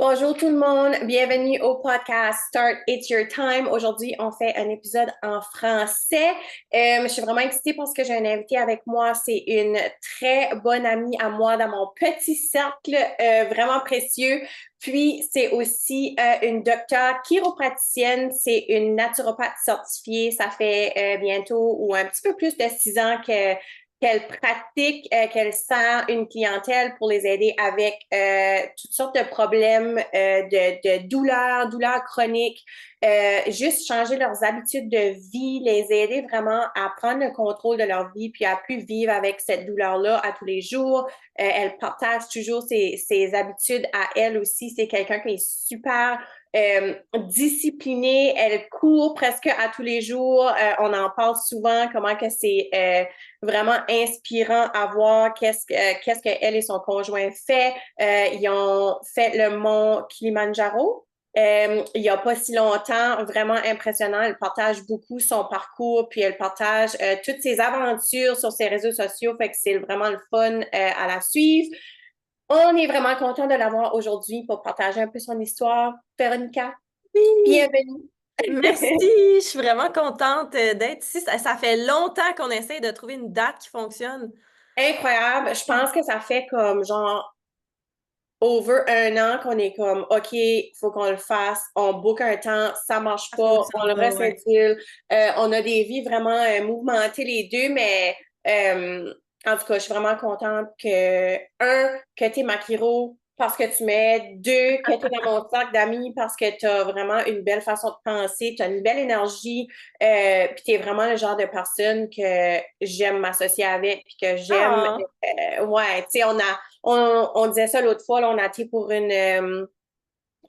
Bonjour tout le monde, bienvenue au podcast Start It's Your Time. Aujourd'hui, on fait un épisode en français. Je suis vraiment excitée parce que j'ai un invité avec moi. C'est une très bonne amie à moi dans mon petit cercle, vraiment précieux. Puis, c'est aussi une docteure chiropraticienne. C'est une naturopathe certifiée. Ça fait bientôt ou un petit peu plus de 6 ans qu'elle pratique, qu'elle sert une clientèle pour les aider avec toutes sortes de problèmes de douleurs chroniques, juste changer leurs habitudes de vie, les aider vraiment à prendre le contrôle de leur vie puis à plus vivre avec cette douleur-là à tous les jours. Elle partage toujours ses habitudes à elle aussi. C'est quelqu'un qui est super disciplinée, elle court presque à tous les jours. On en parle souvent, comment que c'est vraiment inspirant à voir qu'est-ce qu'elle et son conjoint fait. Ils ont fait le mont Kilimanjaro. Il n'y a pas si longtemps, vraiment impressionnant. Elle partage beaucoup son parcours, puis elle partage toutes ses aventures sur ses réseaux sociaux, fait que c'est vraiment le fun à la suivre. On est vraiment content de l'avoir aujourd'hui pour partager un peu son histoire. Véronica, Oui, bienvenue. merci. Je suis vraiment contente d'être ici. Ça fait longtemps qu'on essaye de trouver une date qui fonctionne. Incroyable. Je pense que ça fait comme genre over 1 an qu'on est comme OK, faut qu'on le fasse. On book un temps, ça marche Ça pas, on fonctionne le pas, ouais. reschedule. On a des vies vraiment mouvementées les deux, mais en tout cas, je suis vraiment contente que t'es ma chiro parce que tu m'aides, deux, que t'es dans mon cercle d'amis parce que t'as vraiment une belle façon de penser, t'as une belle énergie, puis t'es vraiment le genre de personne que j'aime m'associer avec, puis que j'aime, Ah, ouais, tu sais, on disait ça l'autre fois, là, on a été pour un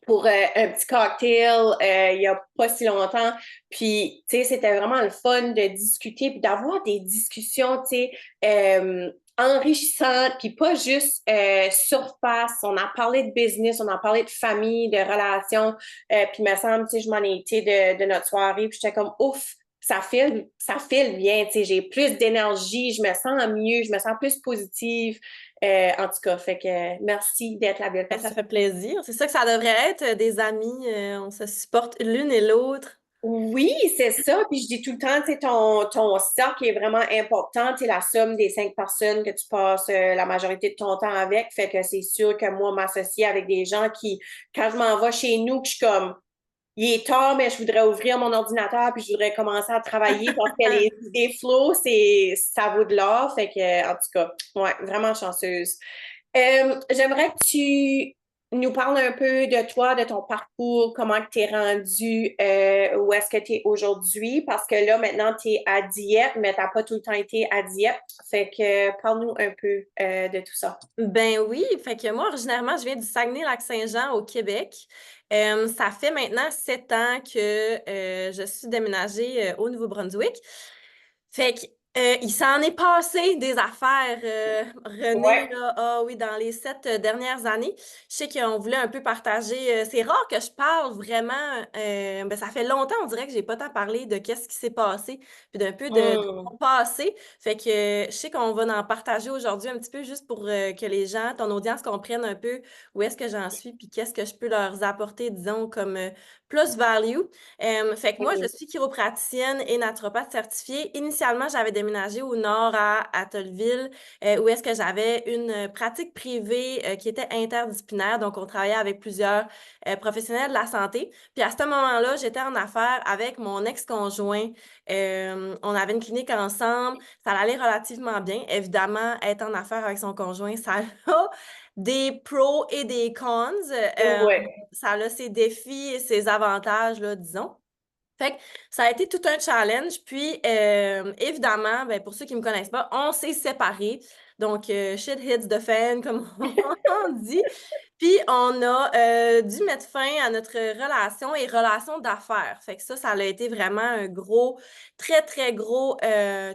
petit cocktail il y a pas si longtemps. Puis, tu sais, c'était vraiment le fun de discuter puis d'avoir des discussions, tu sais, enrichissantes, puis pas juste surface. On a parlé de business, on a parlé de famille, de relations. Puis, il me semble, tu sais, je m'en ai été de notre soirée, puis j'étais comme, ouf, ça file bien, tu sais, j'ai plus d'énergie, je me sens mieux, je me sens plus positive. En tout cas, fait que merci d'être la belle ben, ça personne. fait plaisir. C'est ça que ça devrait être, des amis. On se supporte l'une et l'autre. Oui, c'est ça. Puis je dis tout le temps, tu sais, ton cercle est vraiment important. Tu es la somme des 5 personnes que tu passes la majorité de ton temps avec. Fait que c'est sûr que moi, m'associer avec des gens qui, quand je m'en vais chez nous, que je suis comme, il est tard, mais je voudrais ouvrir mon ordinateur puis je voudrais commencer à travailler parce que les idées flow, ça vaut de l'or. Fait que, en tout cas, ouais, vraiment chanceuse. J'aimerais que tu nous parles un peu de toi, de ton parcours, comment tu es rendu, où est-ce que tu es aujourd'hui, parce que là, maintenant, tu es à diète, mais tu n'as pas tout le temps été à diète. Fait que parle-nous un peu de tout ça. Ben oui, fait que moi, originairement, je viens du Saguenay-Lac-Saint-Jean au Québec. Ça fait maintenant 7 ans que je suis déménagée au Nouveau-Brunswick. Fait que, il s'en est passé des affaires, René, Ouais. là, ah oui, dans les 7 dernières années. Je sais qu'on voulait un peu partager. C'est rare que je parle vraiment. Ben, ça fait longtemps, on dirait que j'ai pas tant parlé de qu'est-ce qui s'est passé, puis d'un peu de Hmm. mon passé. Fait que je sais qu'on va en partager aujourd'hui un petit peu juste pour que les gens, ton audience, comprennent un peu où est-ce que j'en suis, puis qu'est-ce que je peux leur apporter, disons, comme plus value. Fait que moi, je Hmm. suis chiropraticienne et naturopathe certifiée. Initialement, j'avais déménagé au nord à Atholville, où est-ce que j'avais une pratique privée qui était interdisciplinaire. Donc, on travaillait avec plusieurs professionnels de la santé. Puis à ce moment-là, j'étais en affaires avec mon ex-conjoint. On avait une clinique ensemble. Ça allait relativement bien. Évidemment, être en affaires avec son conjoint, ça a des pros et des cons. Ouais. Ça a ses défis et ses avantages, là, disons. Fait que ça a été tout un challenge. Puis, évidemment, ben, pour ceux qui ne me connaissent pas, on s'est séparés. Donc, shit hits the fan, comme on dit. Puis, on a dû mettre fin à notre relation et relation d'affaires. Fait que ça a été vraiment un gros, très, très gros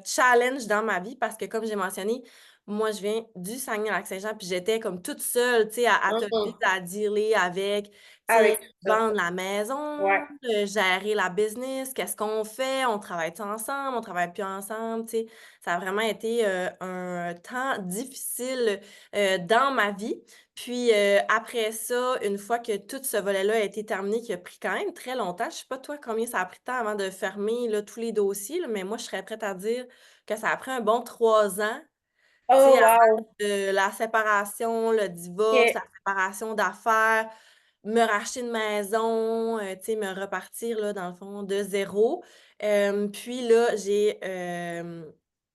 challenge dans ma vie parce que, comme j'ai mentionné, moi, je viens du Saguenay-Lac-Saint-Jean, puis j'étais comme toute seule, tu sais, à Tocqueville, Mhm. à dealer avec, tu sais, Avec tout ça. vendre la Ouais. maison, gérer la business, qu'est-ce qu'on fait, on travaille-tu ensemble, on travaille plus ensemble, tu sais. Ça a vraiment été, un temps difficile, dans ma vie. Puis, après ça, une fois que tout ce volet-là a été terminé, qui a pris quand même très longtemps, je sais pas toi combien ça a pris de temps avant de fermer, là, tous les dossiers, là, mais moi, je serais prête à dire que ça a pris un bon 3 ans, tu sais, Oh, avant wow. la séparation, le divorce, OK. la séparation d'affaires, me racheter une maison, tu sais, me repartir, là, dans le fond, de zéro. Puis là, j'ai,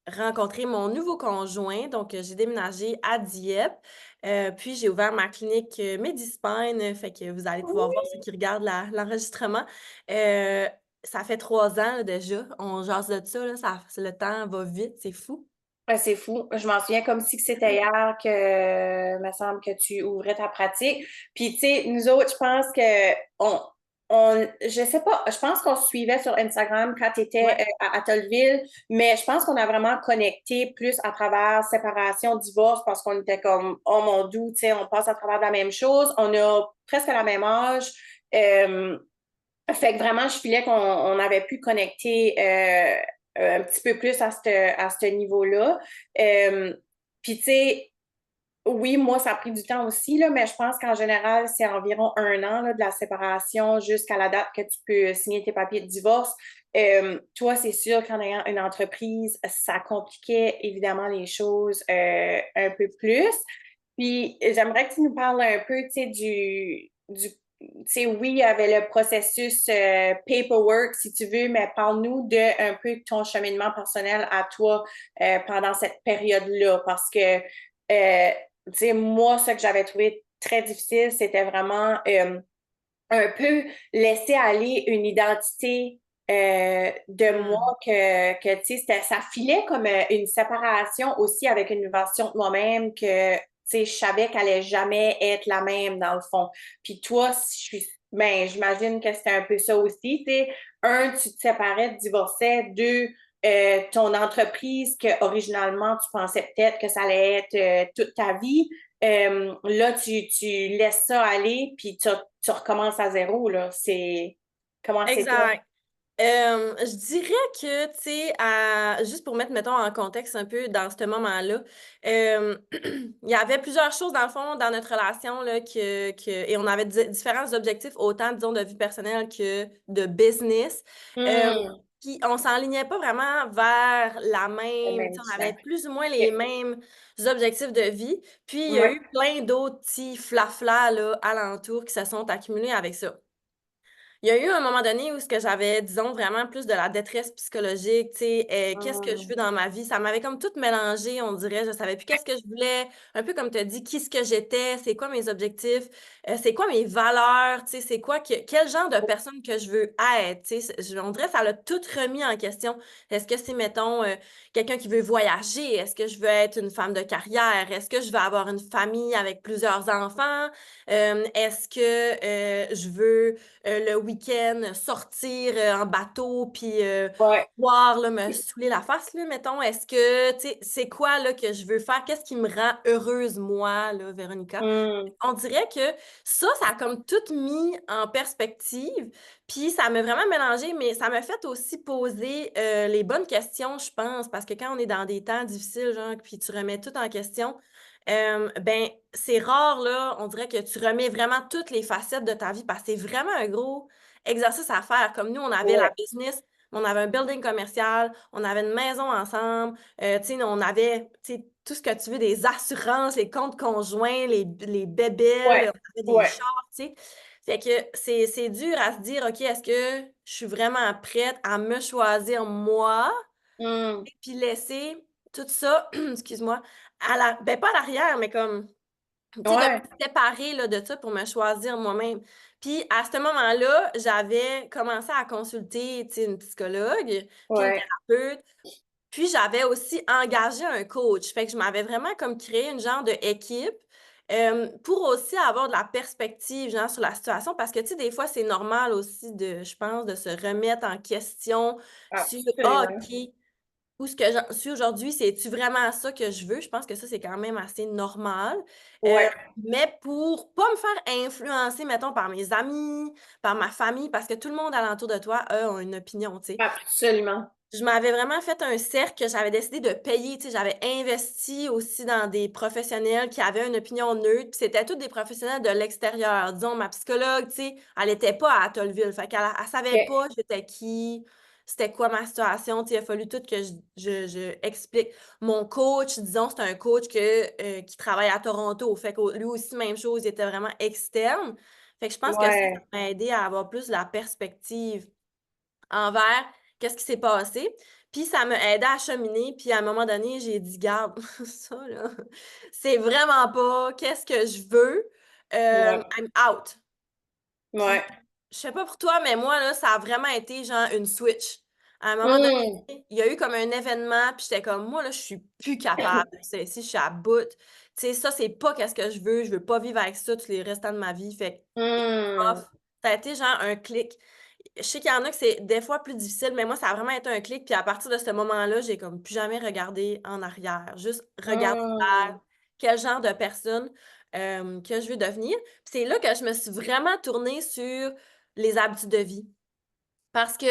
rencontré mon nouveau conjoint, donc j'ai déménagé à Dieppe, puis j'ai ouvert ma clinique, Medispine, fait que vous allez pouvoir voir ceux qui regardent l'enregistrement. Heu, Ça fait 3 ans, là, déjà, on jase de ça, là, le temps va vite, c'est fou. Ouais, c'est fou. Je m'en souviens comme si que c'était hier que, me semble que tu ouvrais ta pratique. Puis, tu sais, nous autres, je pense que je sais pas, je pense qu'on se suivait sur Instagram quand tu étais Ouais. à Atholville, mais je pense qu'on a vraiment connecté plus à travers séparation, divorce, parce qu'on était comme, oh mon Dieu, tu sais, on passe à travers la même chose, on a presque la même âge. Euh, Fait que vraiment, je filais qu'on avait pu connecter un petit peu plus à ce niveau-là. Euh, Puis, tu sais, oui, moi, ça a pris du temps aussi, là, mais je pense qu'en général, c'est environ 1 an là, de la séparation jusqu'à la date que tu peux signer tes papiers de divorce. Toi, c'est sûr qu'en ayant une entreprise, ça compliquait évidemment les choses un peu plus. Puis, j'aimerais que tu nous parles un peu, tu sais, tu sais, oui, il y avait le processus paperwork, si tu veux, mais parle-nous de un peu de ton cheminement personnel à toi pendant cette période-là, parce que, tu sais, moi, ce que j'avais trouvé très difficile, c'était vraiment un peu laisser aller une identité de moi Mmh. tu sais, ça filait comme une séparation aussi avec une version de moi-même que, tu sais, je savais qu'elle allait jamais être la même dans le fond. Puis toi, ben, j'imagine que c'était un peu ça aussi, tu sais. Un, tu te séparais, tu divorçais. Deux, ton entreprise que originalement tu pensais peut-être que ça allait être toute ta vie. Là, tu laisses ça aller, puis tu recommences à zéro, là. Comment c'est toi? Exact. Je dirais que, tu sais, juste pour mettre, mettons, en contexte un peu dans ce moment-là, il y avait plusieurs choses, dans le fond, dans notre relation, là, et on avait différents objectifs, autant, disons, de vie personnelle que de business. Euh, Hmm, Puis on s'enlignait pas vraiment vers la le même, tu même sais, on chemin. avait plus ou moins les Ok. mêmes objectifs de vie. Puis il y a Ouais. eu plein d'autres petits flaflas, là, alentours qui se sont accumulés avec ça. Il y a eu un moment donné où ce que j'avais, disons, vraiment plus de la détresse psychologique, tu sais, qu'est-ce que je Hmm, veux dans ma vie? Ça m'avait comme tout mélangé, on dirait. Je savais plus qu'est-ce que je voulais. Un peu comme tu as dit, qui ce que j'étais, c'est quoi mes objectifs, c'est quoi mes valeurs, tu sais, quel genre de personne que je veux être, tu sais. On dirait que ça l'a tout remis en question. Est-ce que c'est, mettons, quelqu'un qui veut voyager? Est-ce que je veux être une femme de carrière? Est-ce que je veux avoir une famille avec plusieurs enfants? Est-ce que je veux le week-end, sortir en bateau, puis ouais. pouvoir là, me saouler la face, là, mettons. Est-ce que, tu sais, c'est quoi là, que je veux faire? Qu'est-ce qui me rend heureuse, moi, là, Véronica? Hmm, On dirait que ça a comme tout mis en perspective, puis ça m'a vraiment mélangé, mais ça m'a fait aussi poser les bonnes questions, je pense, parce que quand on est dans des temps difficiles, genre, puis tu remets tout en question, ben, c'est rare, là, on dirait que tu remets vraiment toutes les facettes de ta vie, parce que c'est vraiment un gros exercice à faire. Comme nous, on avait la ouais. business, on avait un building commercial, on avait une maison ensemble, tu sais, on avait, tu sais, tout ce que tu veux, des assurances, les comptes conjoints, les bébelles, Ouais. on avait des Ouais. chars, tu sais. Fait que c'est dur à se dire, OK, est-ce que je suis vraiment prête à me choisir moi Hmm, et puis laisser tout ça, excuse-moi, ben pas à l'arrière, mais comme, tu sais, de ouais. me séparer là, de ça pour me choisir moi-même. Puis à ce moment-là, j'avais commencé à consulter, tu sais, une psychologue, puis une Ouais. thérapeute. Puis j'avais aussi engagé un coach. Fait que je m'avais vraiment comme créé une genre de équipe pour aussi avoir de la perspective, genre, sur la situation. Parce que, tu sais, des fois, c'est normal aussi je pense, de se remettre en question sur, ah, Absolument. OK, où ce que j'en suis aujourd'hui, c'est-tu vraiment ça que je veux? Je pense que ça, c'est quand même assez normal. Ouais, Mais pour pas me faire influencer, mettons, par mes amis, par ma famille, parce que tout le monde alentour de toi, eux, ont une opinion, tu sais. absolument. Je m'avais vraiment fait un cercle que j'avais décidé de payer, tu sais, j'avais investi aussi dans des professionnels qui avaient une opinion neutre, puis c'était tous des professionnels de l'extérieur. Disons, ma psychologue, tu sais, elle était pas à Atollville, fait qu'elle savait OK. pas j'étais qui, c'était quoi ma situation, tu sais, il a fallu tout que je explique. Mon coach, disons, c'est un coach qui travaille à Toronto, fait que lui aussi, même chose, il était vraiment externe. Fait que je pense que ça Ouais. m'a aidé à avoir plus la perspective envers qu'est-ce qui s'est passé. Puis ça m'a aidé à cheminer. Puis à un moment donné, j'ai dit, garde, ça là, c'est vraiment pas qu'est-ce que je veux. Ouais. I'm out. Puis Ouais. je sais pas pour toi, mais moi, là, ça a vraiment été genre une switch. À un moment donné, Mmh. il y a eu comme un événement, puis j'étais comme, moi, là, je suis plus capable. C'est, si je suis à bout. Tu sais, ça, c'est pas qu'est-ce que je veux. Je veux pas vivre avec ça tous les restants de ma vie. Fait que, Mmh. off. Ça a été genre un clic. Je sais qu'il y en a que c'est des fois plus difficile, mais moi, ça a vraiment été un clic. Puis à partir de ce moment-là, j'ai comme plus jamais regardé en arrière. Juste regarder vers Mmh. quel genre de personne que je veux devenir. Puis c'est là que je me suis vraiment tournée sur les habitudes de vie. Parce que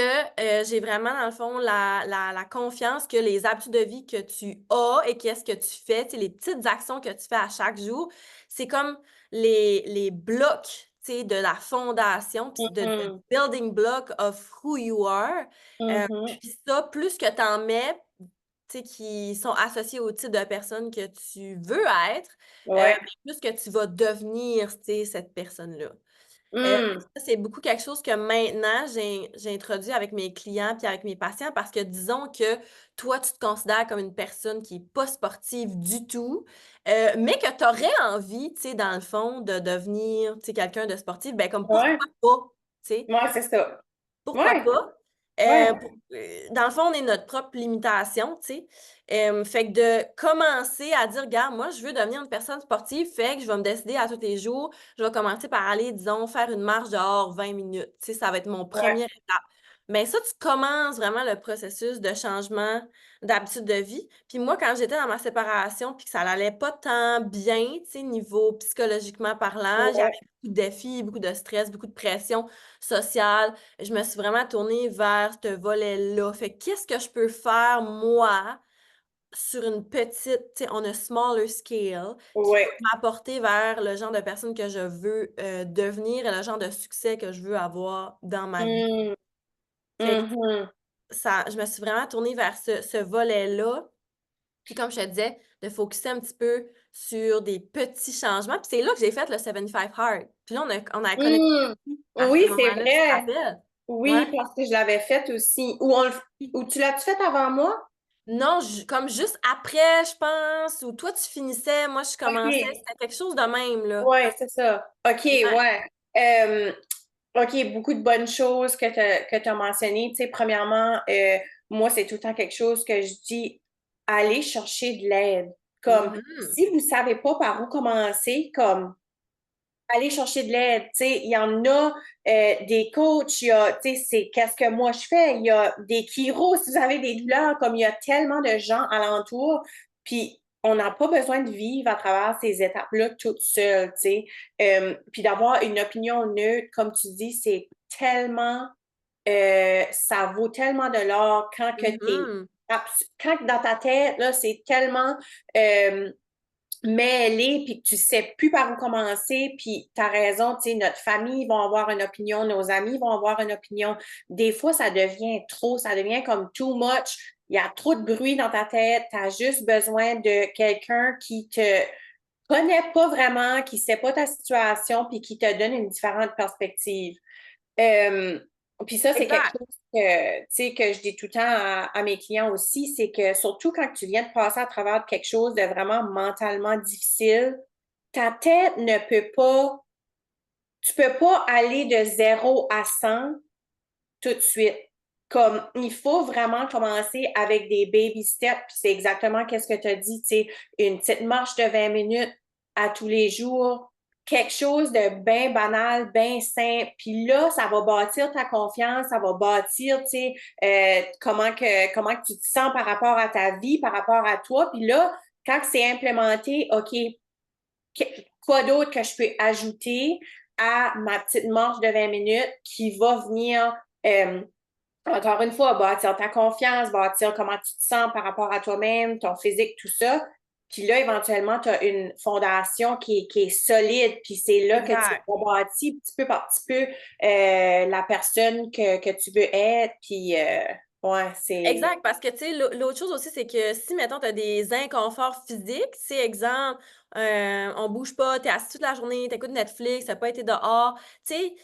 j'ai vraiment, dans le fond, la confiance que les habitudes de vie que tu as et qu'est-ce que tu fais, tu sais, les petites actions que tu fais à chaque jour, c'est comme les blocs, tu sais, de la fondation, puis de the Mmh. building block of who you are. Mmh. Puis ça, plus que tu en mets, tu sais, qui sont associés au type de personne que tu veux être, Ouais. plus que tu vas devenir, tu sais, cette personne-là. Mmh. Ça, c'est beaucoup quelque chose que maintenant j'ai introduit avec mes clients puis avec mes patients parce que disons que toi, tu te considères comme une personne qui est pas sportive du tout, mais que tu aurais envie, tu sais, dans le fond, de devenir, tu sais, quelqu'un de sportif, ben comme pourquoi Ouais. pas, tu sais? Ouais, c'est ça. Pourquoi Ouais. pas? Ouais. Dans le fond, on est notre propre limitation, tu sais. Fait que de commencer à dire: «Regarde, moi, je veux devenir une personne sportive, fait que je vais me décider à tous les jours, je vais commencer par aller, disons, faire une marche dehors 20 minutes». Tu sais, ça va être mon Ouais. première étape. Mais ça, tu commences vraiment le processus de changement d'habitude de vie. Puis moi, quand j'étais dans ma séparation, puis que ça allait pas tant bien, tu sais, niveau psychologiquement parlant, j'avais Ouais. beaucoup de défis, beaucoup de stress, beaucoup de pression sociale. Je me suis vraiment tournée vers ce volet-là. Fait que qu'est-ce que je peux faire, moi, sur une petite, tu sais, on a smaller scale, qui Ouais. va m'apporter vers le genre de personne que je veux devenir et le genre de succès que je veux avoir dans ma vie. Mmh. Fait que Mmh. ça, je me suis vraiment tournée vers ce volet-là. Puis comme je te disais, de focuser un petit peu sur des petits changements. Puis c'est là que j'ai fait le 75 Hard. Puis là, on a connecté Mmh. à ce Oui, c'est moment-là, tu te vrai. rappelles? Ouais. Oui, parce que je l'avais fait aussi. Ou tu l'as-tu fait avant moi? Non, comme juste après, je pense, ou toi, tu finissais, moi, je commençais. OK. C'était quelque chose de même, là. Ouais, c'est ça. OK, Ouais. ouais. Euh, OK, beaucoup de bonnes choses que tu as mentionnées. Tu sais, premièrement, moi, c'est tout le temps quelque chose que je dis, allez chercher de l'aide. Comme, Mhm. si vous savez pas par où commencer, comme, allez chercher de l'aide. Tu sais, il y en a des coachs, il y a, tu sais, c'est qu'est-ce que moi je fais. Il y a des chiros, si vous avez des douleurs, comme il y a tellement de gens alentour. Puis, on n'a pas besoin de vivre à travers ces étapes-là toute seule, tu sais. Puis d'avoir une opinion neutre, comme tu dis, c'est tellement, ça vaut tellement de l'or quand que t'es, Mhm. quand dans ta tête, là, c'est tellement, euh, mêlé, puis que tu sais plus par où commencer, puis tu as raison, tu sais, notre famille va avoir une opinion, nos amis vont avoir une opinion. Des fois, ça devient trop, ça devient comme too much. Il y a trop de bruit dans ta tête, tu as juste besoin de quelqu'un qui te connaît pas vraiment, qui sait pas ta situation, puis qui te donne une différente perspective. Euh, Puis ça, c'est quelque Exact. chose que, tu sais, que je dis tout le temps à mes clients aussi, c'est que surtout quand tu viens de passer à travers quelque chose de vraiment mentalement difficile, ta tête ne peut pas, tu peux pas aller de 0 à 100 tout de suite. Comme, il faut vraiment commencer avec des baby steps, puis c'est exactement qu'est-ce que tu as dit, tu sais, une petite marche de 20 minutes à tous les jours, quelque chose de bien banal, bien simple. Puis là, ça va bâtir ta confiance, ça va bâtir, tu sais, comment que tu te sens par rapport à ta vie, par rapport à toi. Puis là, quand c'est implémenté, OK, quoi d'autre que je peux ajouter à ma petite marche de 20 minutes qui va venir, encore une fois, bâtir ta confiance, bâtir comment tu te sens par rapport à toi-même, ton physique, tout ça. Puis là, éventuellement, tu as une fondation qui est solide, puis c'est là que tu Exact. rebâtis petit peu par petit peu la personne que tu veux être. Puis, ouais, c'est... Exact, parce que, tu sais, l'autre chose aussi, c'est que si, mettons, tu as des inconforts physiques, tu sais, exemple, on bouge pas, t'es assis toute la journée, t'écoutes Netflix, t'as pas été dehors, tu sais,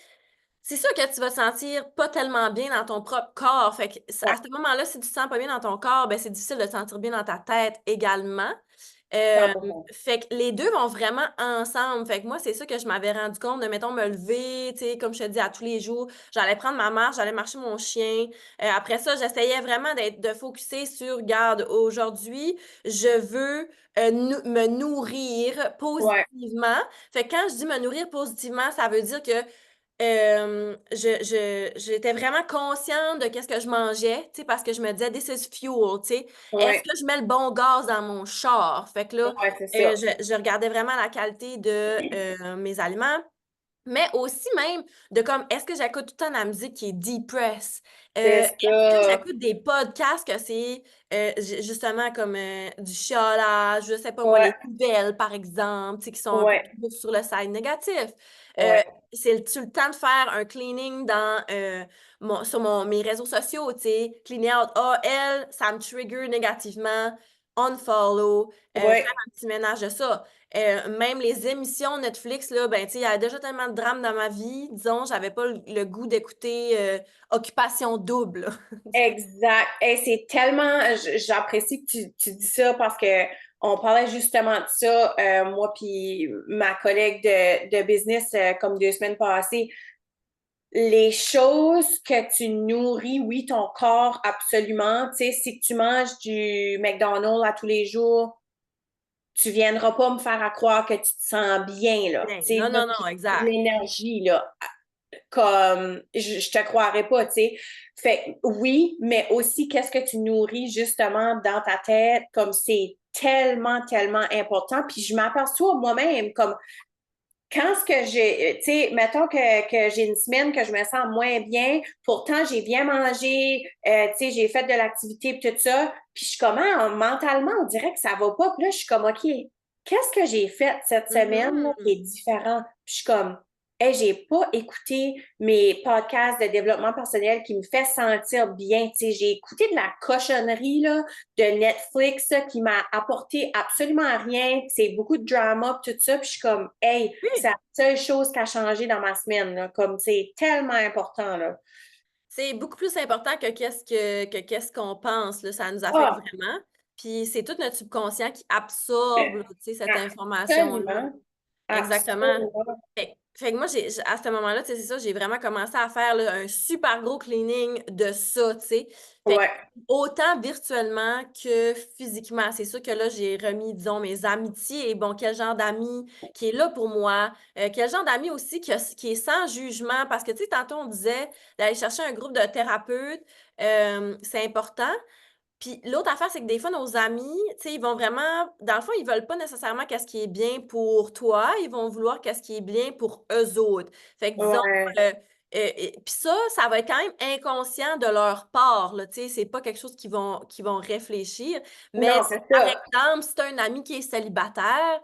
c'est sûr que tu vas te sentir pas tellement bien dans ton propre corps. Fait que à Ouais, ce moment-là, si tu te sens pas bien dans ton corps, ben c'est difficile de te sentir bien dans ta tête également. Euh, 100%. fait que les deux vont vraiment ensemble. Fait que moi, c'est ça que je m'avais rendu compte de, mettons, me lever, tu sais, comme je te dis, à tous les jours. J'allais prendre ma marche, j'allais marcher mon chien. Après ça, j'essayais vraiment de focuser sur, regarde, aujourd'hui, je veux me nourrir Ouais, positivement. Fait que quand je dis me nourrir positivement, ça veut dire que j'étais vraiment consciente de qu'est-ce que je mangeais, tu sais, parce que je me disais, this is fuel, tu sais. Est-ce ouais, que je mets le bon gaz dans mon char? Fait que là, ouais, c'est ça. je regardais vraiment la qualité de mes aliments. Mais aussi même de comme, est-ce que j'écoute tout le temps de la musique qui est depress? C'est Est-ce que ça. j'écoute des podcasts que c'est justement comme du chiolage, je sais pas moi, les Ouais, nouvelles par exemple, tu sais, qui sont un peu ouais, toujours sur le side négatif. ouais, C'est le temps de faire un cleaning dans, mes réseaux sociaux, tu sais, clean out. Ah, elle, ça me trigger négativement, unfollow, faire ouais. un petit ménage de ça. Même les émissions Netflix, là, ben, tu sais, il y a déjà tellement de drames dans ma vie. Disons, j'avais pas le goût d'écouter Occupation Double, là. Exact. Et c'est tellement, j'apprécie que tu dis ça parce que on parlait justement de ça, moi puis ma collègue de business, comme 2 semaines passées. Les choses que tu nourris, oui, ton corps, absolument. Tu sais, si tu manges du McDonald's à tous les jours, tu viendras pas me faire à croire que tu te sens bien, là. Bien. Tu sais, Non, là, non, non, puis de exact. l'énergie, là. Comme je te croirais pas, tu sais. Fait oui, mais aussi qu'est-ce que tu nourris justement dans ta tête, comme c'est tellement, tellement important. Puis je m'aperçois moi-même, comme quand ce que j'ai, tu sais, mettons que j'ai une semaine que je me sens moins bien, pourtant j'ai bien mangé, tu sais, j'ai fait de l'activité puis tout ça, puis je suis comme, ah, mentalement, on dirait que ça va pas, puis là, je suis comme, OK, qu'est-ce que j'ai fait cette semaine là, qui est Mhm. différent? Puis je suis comme, hey, j'ai pas écouté mes podcasts de développement personnel qui me fait sentir bien, tu sais, j'ai écouté de la cochonnerie, là, de Netflix là, qui m'a apporté absolument rien. C'est beaucoup de drama pis tout ça. Puis je suis comme, hey, c'est Oui. la seule chose qui a changé dans ma semaine. Là. Comme c'est tellement important. Là. C'est beaucoup plus important que qu'est-ce qu'on pense, là. Ça nous affecte Ah, vraiment. Puis c'est tout notre subconscient qui absorbe, là, tu sais, cette information-là. absolument. Exactement. Absolument. Fait que moi, à ce moment-là, tu sais, c'est ça, j'ai vraiment commencé à faire là, un super gros cleaning de ça, tu sais. Fait que Ouais, autant virtuellement que physiquement. C'est sûr que là, j'ai remis, disons, mes amitiés et bon, quel genre d'amis qui est là pour moi, quel genre d'amis aussi qui est sans jugement. Parce que, tu sais, tantôt, on disait d'aller chercher un groupe de thérapeutes, c'est important. Puis l'autre affaire, c'est que des fois, nos amis, tu sais, ils vont vraiment, dans le fond, ils veulent pas nécessairement qu'est-ce qui est bien pour toi, ils vont vouloir qu'est-ce qui est bien pour eux autres. Fait que disons, ouais. puis ça va être quand même inconscient de leur part, là, tu sais, c'est pas quelque chose qu'ils vont réfléchir. Mais Non, si, c'est par ça. exemple, si t'as un ami qui est célibataire,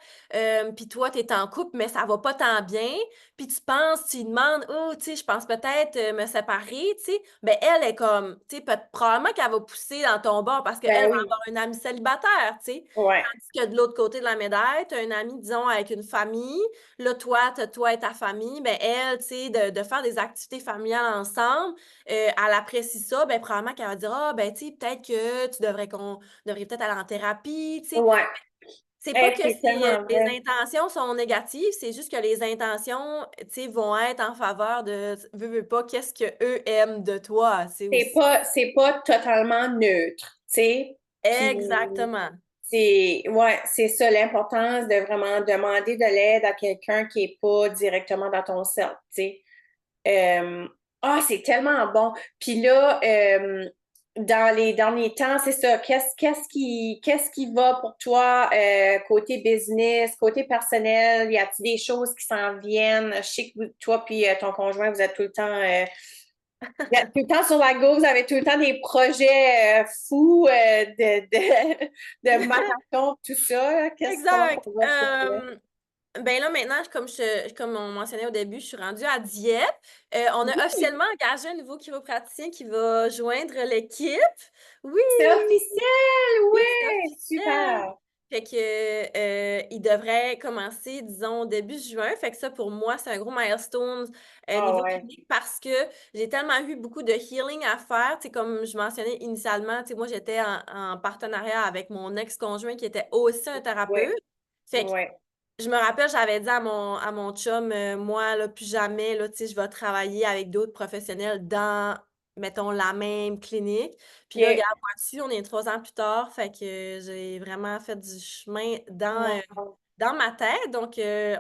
puis toi, t'es en couple, mais ça va pas tant bien, puis tu penses, tu lui demandes, oh, tu sais, je pense peut-être me séparer, tu sais, ben elle est comme, tu sais, probablement qu'elle va pousser dans ton bord parce qu'elle va Ben oui. avoir un ami célibataire, tu sais. Ouais. Tandis que de l'autre côté de la médaille, tu as un ami, disons, avec une famille. Là, toi, t'as toi et ta famille. Ben elle, tu sais, de faire des activités familiales ensemble, elle apprécie ça, ben probablement qu'elle va dire, ah, ben, tu sais, peut-être que devrait peut-être aller en thérapie, tu sais. Ouais. C'est pas que C'est tellement les vrai. intentions sont négatives, c'est juste que les intentions, tu sais, vont être en faveur de, veux pas, qu'est-ce que eux aiment de toi, c'est aussi. C'est pas totalement neutre, tu sais. Puis Exactement. c'est ça l'importance de vraiment demander de l'aide à quelqu'un qui est pas directement dans ton cercle, tu sais. Euh, c'est tellement bon. Puis là, dans les derniers temps, c'est ça. Qu'est-ce qui va pour toi côté business, côté personnel? Y a-t-il des choses qui s'en viennent? Je sais que toi puis ton conjoint, vous êtes tout le temps sur la go, vous avez tout le temps des projets fous de marathon, tout ça. Comment Exact. ça va pour toi? Ben là, maintenant, comme on mentionnait au début, je suis rendue à Dieppe. On a Oui, officiellement engagé un nouveau chiropraticien qui va joindre l'équipe. Oui, c'est officiel, oui, c'est oui, officiel. super. Fait que il devrait commencer, disons, début juin. Fait que ça, pour moi, c'est un gros milestone Ah niveau ouais. clinique parce que j'ai tellement eu beaucoup de healing à faire. Tu sais, comme je mentionnais initialement, tu sais, moi, j'étais en partenariat avec mon ex-conjoint qui était aussi un Oui, thérapeute. Fait que oui, je me rappelle, j'avais dit à mon chum, moi, là, plus jamais, là, tu sais, je vais travailler avec d'autres professionnels dans, mettons, la même clinique. Puis là, OK. regarde, voici, on est 3 ans plus tard, fait que j'ai vraiment fait du chemin Wow. dans ma tête. Donc,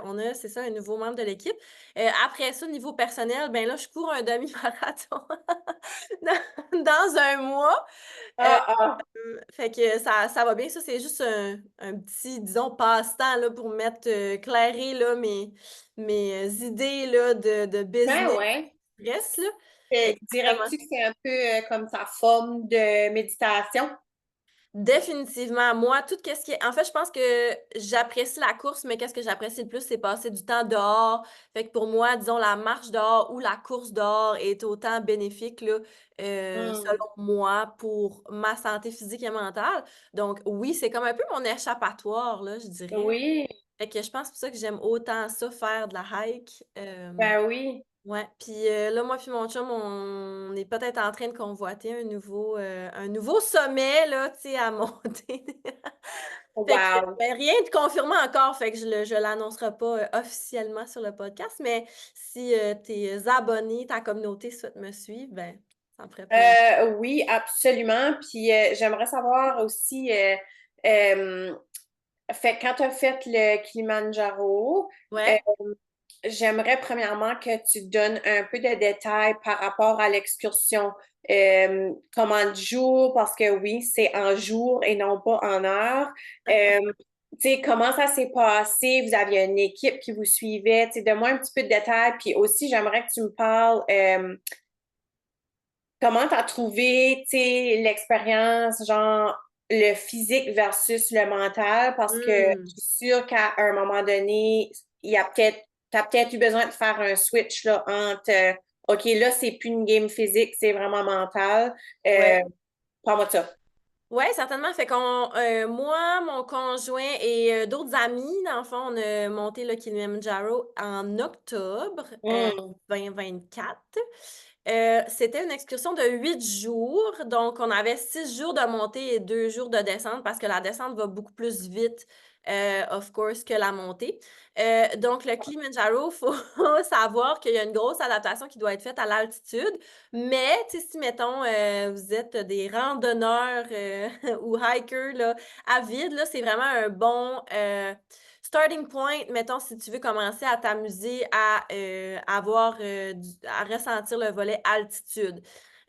on a, c'est ça, un nouveau membre de l'équipe. Après ça, niveau personnel, ben là, je cours un demi-marathon dans un mois. Euh, Ah, ah. Fait que ça va bien. Ça, c'est juste un petit, disons, passe-temps là, pour mettre, clairer là, mes idées là, de Ben business ouais. stress, là. Dirais-tu Exactement. que c'est un peu comme ta forme de méditation? Définitivement, moi, tout ce qui est... En fait, je pense que j'apprécie la course, mais qu'est-ce que j'apprécie le plus, c'est passer du temps dehors. Fait que pour moi, disons, la marche dehors ou la course dehors est autant bénéfique, là, Hmm. selon moi, pour ma santé physique et mentale. Donc, oui, c'est comme un peu mon échappatoire, là, je dirais. Oui, Fait que je pense pour ça que j'aime autant ça, faire de la hike. ben oui. Ouais, puis là, moi puis mon chum, on est peut-être en train de convoiter un nouveau sommet, là, tu sais, à monter. Fait que, Wow. ben, rien de confirmé encore, fait que je l'annoncerai pas officiellement sur le podcast, mais si tes abonnés, ta communauté souhaitent me suivre, ben, ça me ferait plaisir. Oui, absolument. Puis j'aimerais savoir aussi, fait que quand tu as fait le Kilimanjaro, euh, Ouais. j'aimerais premièrement que tu donnes un peu de détails par rapport à l'excursion. Comment de jours, parce que oui, c'est en jours et non pas en heures. Tu sais, comment ça s'est passé? Vous aviez une équipe qui vous suivait. Tu sais, donne-moi un petit peu de détails. Puis aussi, j'aimerais que tu me parles comment tu as trouvé, tu sais, l'expérience, genre le physique versus le mental, parce que Hmm. je suis sûre qu'à un moment donné, t'as peut-être eu besoin de faire un switch là, entre, OK, là, c'est plus une game physique, c'est vraiment mental. Ouais. Parle-moi de ça. Oui, certainement. Fait qu'on, moi, mon conjoint et d'autres amis, dans le fond, on a monté le Kilimanjaro en octobre Hmm. 2024. C'était une excursion de 8 jours. Donc, on avait 6 jours de montée et 2 jours de descente parce que la descente va beaucoup plus vite, of course, que la montée. Donc, le Kilimanjaro, il faut savoir qu'il y a une grosse adaptation qui doit être faite à l'altitude. Mais, tu sais, si, mettons, vous êtes des randonneurs ou hikers là, avides, là, c'est vraiment un bon starting point, mettons, si tu veux commencer à t'amuser à à ressentir le volet altitude.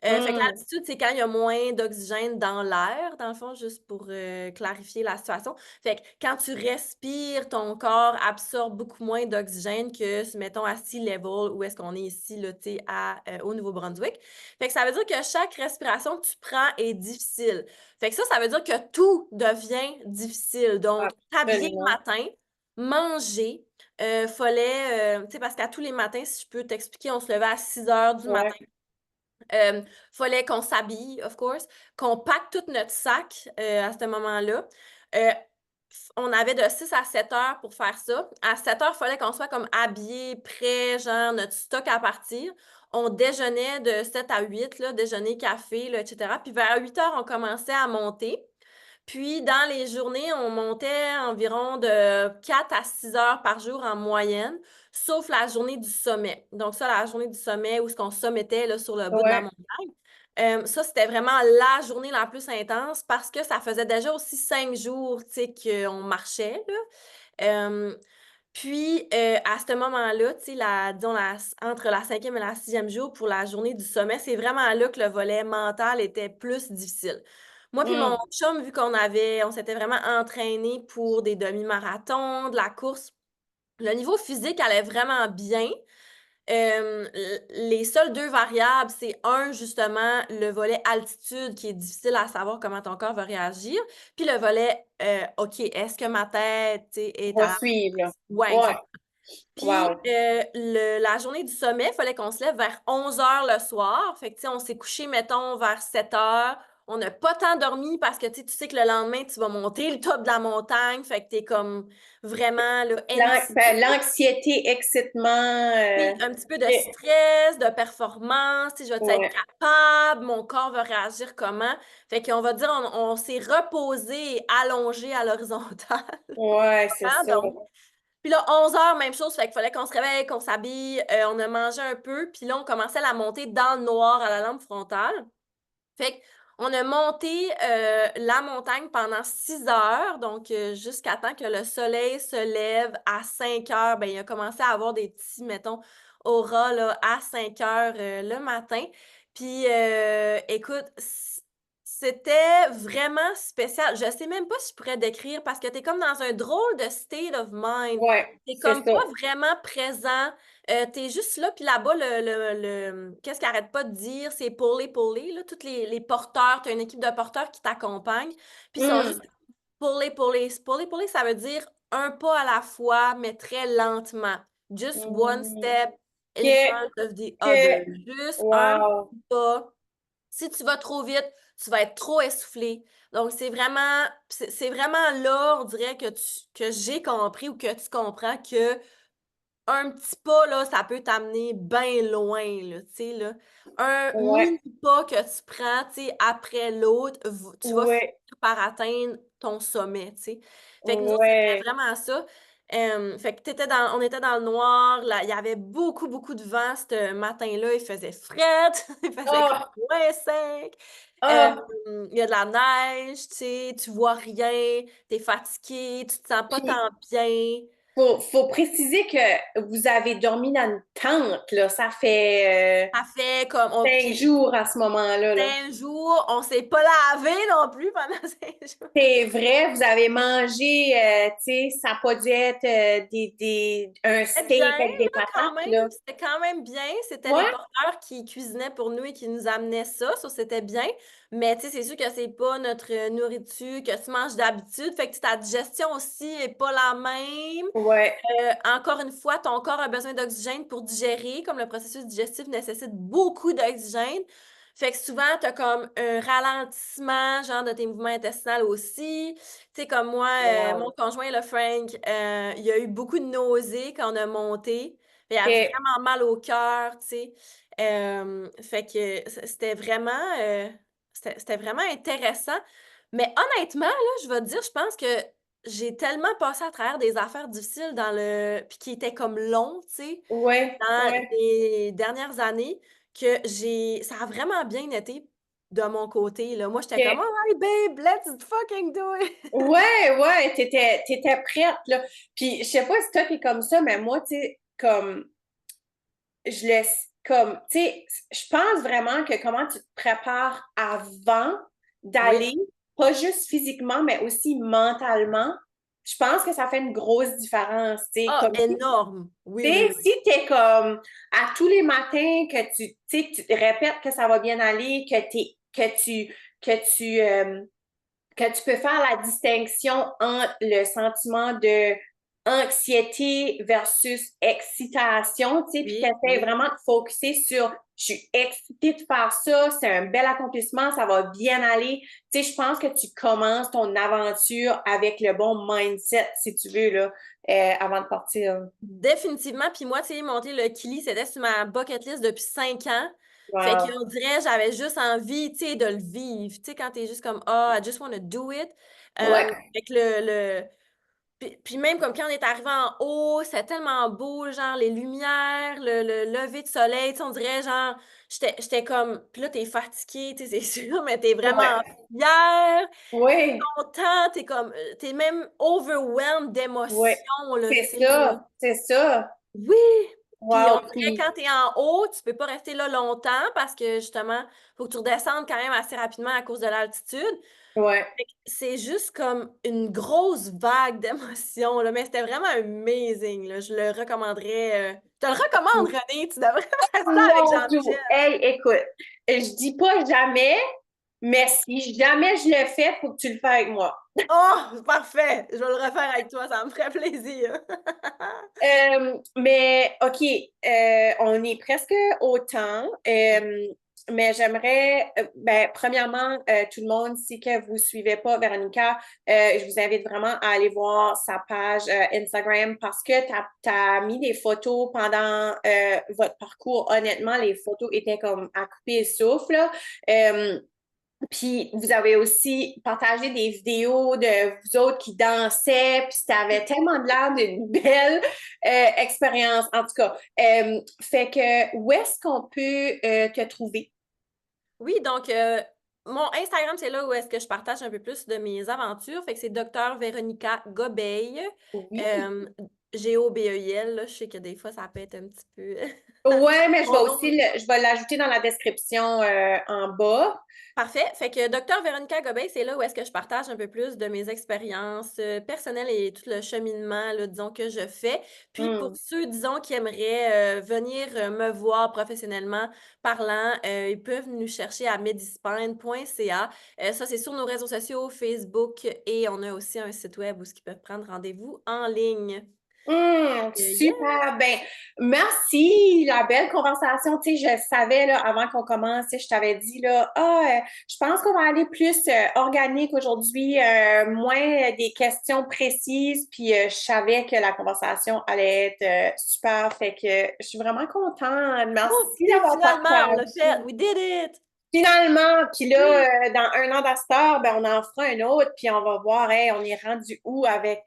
Fait que Hmm. l'altitude, c'est quand il y a moins d'oxygène dans l'air, dans le fond, juste pour clarifier la situation. Fait que quand tu respires, ton corps absorbe beaucoup moins d'oxygène que, si, mettons, à sea level, où est-ce qu'on est ici, là, tu sais, au Nouveau-Brunswick. Fait que ça veut dire que chaque respiration que tu prends est difficile. Fait que ça veut dire que tout devient difficile. Donc, t'habiller le Absolument. matin, manger, fallait, tu sais, parce qu'à tous les matins, si je peux t'expliquer, on se levait à 6 heures du Ouais. matin. Fallait qu'on s'habille, of course, qu'on pack tout notre sac à ce moment-là. Euh, on avait de 6 à 7 heures pour faire ça. À 7 heures, il fallait qu'on soit comme habillé, prêt, genre notre stock à partir. On déjeunait de 7 à 8, là, déjeuner, café, là, etc. Puis vers 8 heures, on commençait à monter. Puis, dans les journées, on montait environ de 4 à 6 heures par jour en moyenne, sauf la journée du sommet. Donc ça, la journée du sommet où ce qu'on sommettait là, sur le bout de la Ouais. montagne. Ça, c'était vraiment la journée la plus intense parce que ça faisait déjà aussi 5 jours, tu sais, qu'on marchait, là. Puis, à ce moment-là, tu sais, disons, entre la 5e et la 6e jour pour la journée du sommet, c'est vraiment là que le volet mental était plus difficile. Moi puis mon Mm. chum, vu on s'était vraiment entraînés pour des demi-marathons, de la course, le niveau physique allait vraiment bien. Les seules 2 variables, c'est un, justement, le volet altitude qui est difficile à savoir comment ton corps va réagir, puis le volet, OK, est-ce que ma tête, tu sais, est Va à la suivre, là. ouais, Ouais. exact. Puis, Wow. la journée du sommet, il fallait qu'on se lève vers 11 heures le soir. Fait que, tu sais, on s'est couché, mettons, vers 7 heures. On n'a pas tant dormi parce que, tu sais que le lendemain, tu vas monter le top de la montagne. Fait que t'es comme vraiment, là, énergétique. L'anxiété, excitement. Puis, un petit peu de Eh, stress, de performance. Tu sais, je vais être ouais. capable? Mon corps va réagir comment? Fait qu'on va dire, on s'est reposé et allongé à l'horizontale. Ouais, c'est ça. Pardon. Puis là, 11 heures, même chose, fait qu'il fallait qu'on se réveille, qu'on s'habille, on a mangé un peu, puis là, on commençait la montée dans le noir à la lampe frontale. Fait qu'on a monté la montagne pendant 6 heures, donc jusqu'à temps que le soleil se lève à 5 heures. Ben, il a commencé à avoir des petits, mettons, auras là, à 5 heures le matin. Puis écoute, c'était vraiment spécial. Je sais même pas si je pourrais décrire parce que tu es comme dans un drôle de state of mind. Ouais, Tu c'est comme ça. pas vraiment présent. Tu juste là, puis là-bas, qu'est-ce qu'il arrête pas de dire? C'est pulley, là. Tous les porteurs, tu as une équipe de porteurs qui t'accompagnent, puis ils sont juste Mm. pulley. Pulley, ça veut dire un pas à la fois, mais très lentement. Just one Mm. step in Que, front of the other. que, Juste un wow. petit pas. Si tu vas trop vite, tu vas être trop essoufflé. Donc, c'est vraiment là, on dirait que j'ai compris ou que tu comprends que un petit pas, là, ça peut t'amener bien loin, là, tu sais, là. Un Ouais, mini pas que tu prends, tu sais, après l'autre, tu vas finir ouais, par atteindre ton sommet, tu sais. Fait que nous autres, c'était ouais. vraiment ça. Fait que on était dans le noir, là, il y avait beaucoup, beaucoup de vent ce matin-là, il faisait fret, il faisait comme Ah, moins 5. ah. Il y a de la neige, tu sais, tu vois rien, t'es fatigué, tu te sens pas Puis, tant bien. faut préciser que vous avez dormi dans une tente, là. Ça fait Ça fait comme, 5 jours à ce moment-là, là. 5 jours, on s'est pas lavé non plus pendant 5 jours. C'est vrai, vous avez mangé, tu sais, ça n'a pas dû être un C'était bien, steak avec des là, quand patates, même. là. C'était quand même bien. C'était les Ouais, porteurs qui cuisinaient pour nous et qui nous amenaient ça c'était bien. Mais tu sais, c'est sûr que c'est pas notre nourriture que tu manges d'habitude. Fait que ta digestion aussi est pas la même. ouais, Encore une fois, ton corps a besoin d'oxygène pour digérer, comme le processus digestif nécessite beaucoup d'oxygène. Fait que souvent, tu as comme un ralentissement, genre, de tes mouvements intestinaux aussi. Tu sais, comme moi, mon wow. conjoint, le Frank, il a eu beaucoup de nausées quand on a monté. Il a OK. vraiment mal au cœur, tu sais. Fait que c'était vraiment intéressant. Mais honnêtement, là, je vais te dire, je pense que j'ai tellement passé à travers des affaires difficiles puis qui étaient comme longs, tu sais, Ouais, dans ouais. les dernières années, que ça a vraiment bien été de mon côté, là. Moi, j'étais comme, OK. alright, babe, let's fucking do it. Ouais, ouais, t'étais prête, là. Puis, je sais pas si toi, t'es comme ça, mais moi, tu sais, comme, je laisse, comme, tu sais, je pense vraiment que comment tu te prépares avant Oui. d'aller, pas juste physiquement, mais aussi mentalement, je pense que ça fait une grosse différence, tu sais, Ah, comme énorme. Oui, tu oui, sais, oui. si t'es comme à tous les matins tu sais, que tu te répètes que ça va bien aller, que que tu peux faire la distinction entre le sentiment de anxiété versus excitation, tu sais, puis Oui, t'essaies oui. vraiment de focuser sur je suis excitée de faire ça, c'est un bel accomplissement, ça va bien aller. Tu sais, je pense que tu commences ton aventure avec le bon mindset, si tu veux, là, avant de partir. Définitivement. Puis moi, tu sais, monter le Kili, c'était sur ma bucket list depuis 5 ans. Fait Wow. qu'on dirait, j'avais juste envie, tu sais, de le vivre. Tu sais, quand t'es juste comme, ah, I just want to do it. Ouais. Fait que Puis même comme quand on est arrivé en haut, c'était tellement beau, genre les lumières, le lever de soleil, tu sais, on dirait genre, j'étais comme, puis là, t'es fatigué, tu sais, c'est sûr, mais t'es Ouais. vraiment fière, Oui, content, t'es comme, t'es même overwhelmed oui. d'émotions, là, tu C'est sais, là. ça, c'est ça. Oui! Puis on Wow. dirait Puis, quand t'es en haut, tu peux pas rester là longtemps parce que justement, faut que tu redescendes quand même assez rapidement à cause de l'altitude. ouais. Fait que c'est juste comme une grosse vague d'émotions, là, mais c'était vraiment amazing, là. Je le recommanderais. Je te le recommande, René, tu devrais faire Oh ça avec mon Dieu. Jean-Michel. Hey, écoute, je dis pas jamais, mais si jamais je le fais, faut que tu le fasses avec moi. Oh, parfait! Je vais le refaire avec toi, ça me ferait plaisir. Mais OK, on est presque au temps. Mais j'aimerais, ben, premièrement, tout le monde, si que vous suivez pas Véronica, je vous invite vraiment à aller voir sa page Instagram parce que tu as mis des photos pendant votre parcours. Honnêtement, les photos étaient comme à couper le souffle, là. Euh, Puis vous avez aussi partagé des vidéos de vous autres qui dansaient, puis ça avait tellement de l'air d'une belle expérience, en tout cas. Fait que où est-ce qu'on peut te trouver? Oui, donc mon Instagram, c'est là où est-ce que je partage un peu plus de mes aventures. Fait que c'est Docteur Véronica Gobeil. Oui. Euh, Gobeil, là. Je sais que des fois, ça peut être un petit peu. Ouais, mais Mon nom. je vais l'ajouter dans la description en bas. Parfait. Fait que Docteur Véronica Gobeil, c'est là où est-ce que je partage un peu plus de mes expériences personnelles et tout le cheminement, là, disons, que je fais. Puis pour Hmm. ceux, disons, qui aimeraient venir me voir professionnellement parlant, ils peuvent nous chercher à medispine.ca. Ça, c'est sur nos réseaux sociaux, Facebook, et on a aussi un site web où ils peuvent prendre rendez-vous en ligne. Yeah! Super. Ben, merci, la belle conversation. Tu sais, je savais là, avant qu'on commence, je t'avais dit là, je pense qu'on va aller plus organique aujourd'hui, moins des questions précises. Puis je savais que la conversation allait être super. Fait que je suis vraiment contente. Oh, Merci si, d'avoir finalement, on l'a partagé. fait! We did it! Finalement, puis Oui! là, dans un an d'Astor, ben, on en fera un autre, puis on va voir, hey, on est rendu où avec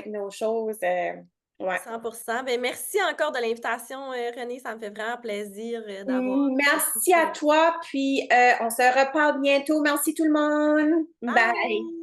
nos choses. Ouais. 100%. Ben, merci encore de l'invitation, René. Ça me fait vraiment plaisir d'avoir Merci discuté à avec toi. toi, puis on se reparle bientôt. Merci tout le monde. Bye. Bye!